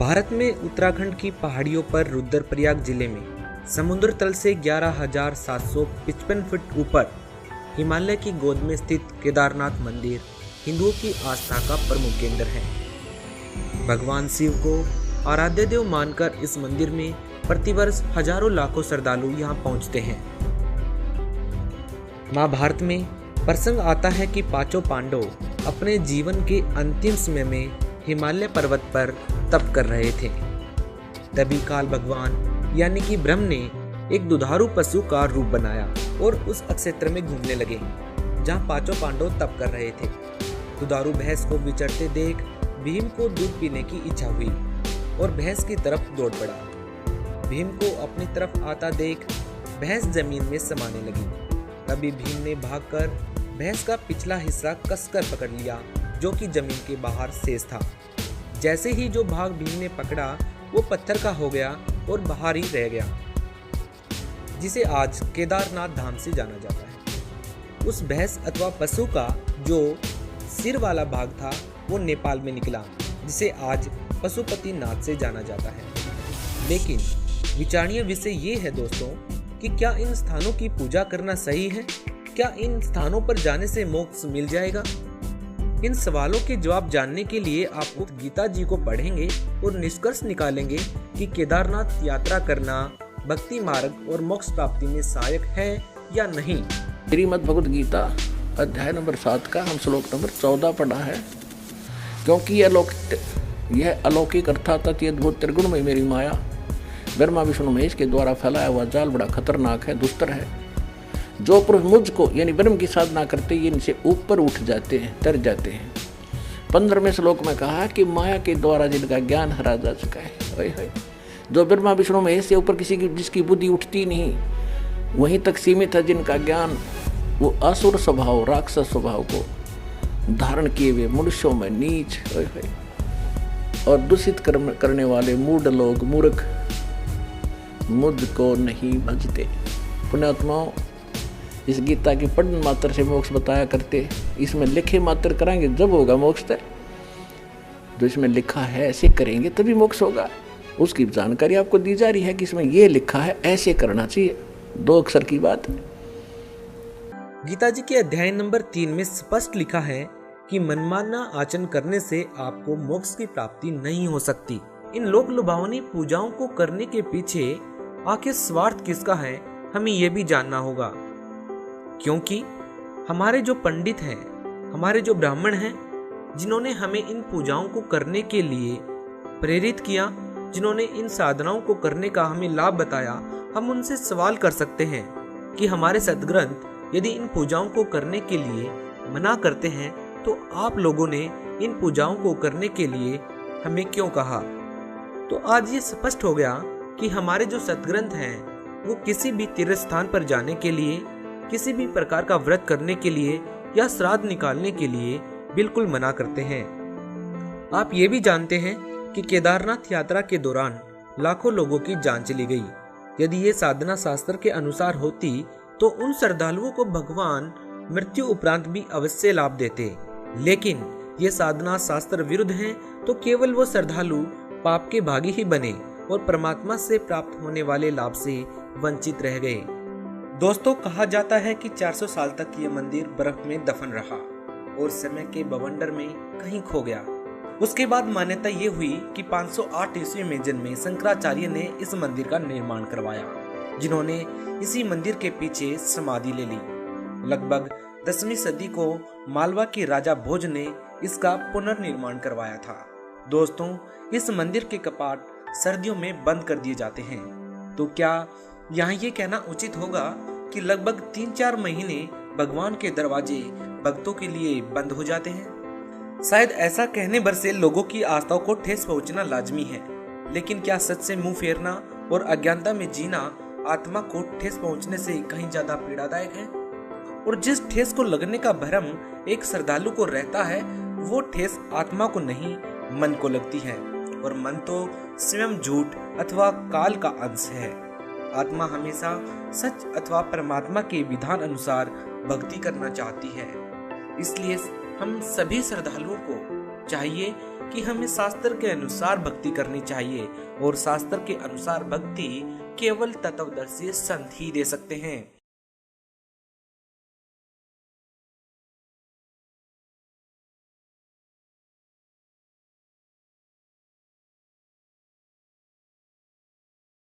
भारत में उत्तराखंड की पहाड़ियों पर रुद्रप्रयाग जिले में समुद्र तल से 11,755 फीट ऊपर हिमालय की गोद में स्थित केदारनाथ मंदिर हिंदुओं की आस्था का प्रमुख केंद्र है। भगवान शिव को आराध्य देव मानकर इस मंदिर में प्रतिवर्ष हजारों लाखों श्रद्धालु यहाँ पहुँचते हैं। महाभारत में प्रसंग आता है कि पांचों पांडव अपने जीवन के अंतिम समय में हिमालय पर्वत पर तप कर रहे थे। तभी काल भगवान यानी कि ब्रह्म ने एक दुधारू पशु का रूप बनाया और उस क्षेत्र में घूमने लगे जहाँ पांचों पांडव तप कर रहे थे। दुधारू भैंस को विचरते देख भीम को दूध पीने की इच्छा हुई और भैंस की तरफ दौड़ पड़ा। भीम को अपनी तरफ आता देख भैंस जमीन में समाने लगी। तभी भीम ने भागकर भैंस का पिछला हिस्सा कसकर पकड़ लिया जो कि जमीन के बाहर शेष था। जैसे ही जो भाग भीम ने पकड़ा वो पत्थर का हो गया और बाहर ही रह गया, जिसे आज केदारनाथ धाम से जाना जाता है। उस भैंस अथवा पशु का जो सिर वाला भाग था वो नेपाल में निकला, जिसे आज पशुपतिनाथ से जाना जाता है। लेकिन विचारणीय विषय ये है दोस्तों कि क्या इन स्थानों की पूजा करना सही है? क्या इन स्थानों पर जाने से मोक्ष मिल जाएगा? इन सवालों के जवाब जानने के लिए आप गीता जी को पढ़ेंगे और निष्कर्ष निकालेंगे कि केदारनाथ यात्रा करना भक्ति मार्ग और मोक्ष प्राप्ति में सहायक है या नहीं। श्रीमद् भगवद गीता अध्याय नंबर 7 का हम श्लोक नंबर 14 पढ़ा है। क्योंकि यह अलौकिक अर्थात ये अद्भुत त्रिगुण में मेरी माया ब्रह्मा विष्णु महेश के द्वारा फैलाया हुआ जाल बड़ा खतरनाक है, दुस्तर है। जो पुरुष मुझको यानी ब्रह्म की साधना करते ये इनसे ऊपर उठ जाते हैं, तर जाते हैं। 15वें श्लोक में कहा कि माया के द्वारा जिनका ज्ञान हरा जा चुका है। जो ब्रह्मा विष्णु महेश से ऊपर किसी की जिसकी बुद्धि उठती नहीं वहीं तक सीमित है, जिनका ज्ञान वो असुर स्वभाव राक्षस स्वभाव को धारण किए हुए मनुष्यों में नीच और दूषित करने वाले मूढ़ लोग मूर्ख मुझको नहीं भजते। पुण्यात्माओं, इस गीता की पठन मात्र से मोक्ष बताया करते, इसमें लिखे मात्र कराएंगे जब होगा मोक्ष तय। जो इसमें लिखा है ऐसे करेंगे तभी मोक्ष होगा। उसकी जानकारी आपको दी जा रही है कि इसमें यह लिखा है ऐसे करना चाहिए, 2 अक्षर की बात है। गीता जी के अध्याय नंबर 3 में स्पष्ट लिखा है कि मनमाना आचरण करने से आपको मोक्ष की प्राप्ति नहीं हो सकती। इन लोक लुभावनी पूजाओं को करने के पीछे आखिर स्वार्थ किसका है, हमें यह भी जानना होगा। क्योंकि हमारे जो पंडित हैं, हमारे जो ब्राह्मण हैं, जिन्होंने हमें इन पूजाओं को करने के लिए प्रेरित किया, जिन्होंने इन साधनाओं को करने का हमें लाभ बताया, हम उनसे सवाल कर सकते हैं कि हमारे सद्ग्रंथ यदि इन पूजाओं को करने के लिए मना करते हैं तो आप लोगों ने इन पूजाओं को करने के लिए हमें क्यों कहा। तो आज ये स्पष्ट हो गया कि हमारे जो सद्ग्रंथ हैं वो किसी भी तीर्थ स्थान पर जाने के लिए, किसी भी प्रकार का व्रत करने के लिए या श्राद्ध निकालने के लिए बिल्कुल मना करते हैं। आप ये भी जानते हैं कि केदारनाथ यात्रा के दौरान लाखों लोगों की जान चली गई। यदि ये साधना शास्त्र के अनुसार होती तो उन श्रद्धालुओं को भगवान मृत्यु उपरांत भी अवश्य लाभ देते। लेकिन ये साधना शास्त्र विरुद्ध है तो केवल वो श्रद्धालु पाप के भागी ही बने और परमात्मा से प्राप्त होने वाले लाभ से वंचित रह गए। दोस्तों, कहा जाता है कि 400 साल तक ये मंदिर बर्फ में दफन रहा और समय के बवंडर में कहीं खो गया। उसके बाद मान्यता ये हुई कि 508 ईस्वी में जन्मे शंकराचार्य ने इस मंदिर का निर्माण करवाया, जिन्होंने इसी मंदिर के पीछे समाधि ले ली। लगभग 10वीं सदी को मालवा के राजा भोज ने इसका पुनर्निर्माण करवाया था। दोस्तों, इस मंदिर के कपाट सर्दियों में बंद कर दिए जाते हैं। तो क्या यहाँ ये कहना उचित होगा कि लगभग 3-4 महीने भगवान के दरवाजे भक्तों के लिए बंद हो जाते हैं? शायद ऐसा कहने भर से लोगों की आस्थाओं को ठेस पहुंचना लाजमी है, लेकिन क्या सच से मुंह फेरना और अज्ञानता में जीना आत्मा को ठेस पहुंचने से कहीं ज्यादा पीड़ादायक है? और जिस ठेस को लगने का भ्रम एक श्रद्धालु को रहता है वो ठेस आत्मा को नहीं मन को लगती है, और मन तो स्वयं झूठ अथवा काल का अंश है। आत्मा हमेशा सच अथवा परमात्मा के विधान अनुसार भक्ति करना चाहती है। इसलिए हम सभी श्रद्धालुओं को चाहिए कि हमें शास्त्र के अनुसार भक्ति करनी चाहिए और शास्त्र के अनुसार भक्ति केवल तत्वदर्शी संत ही दे सकते हैं।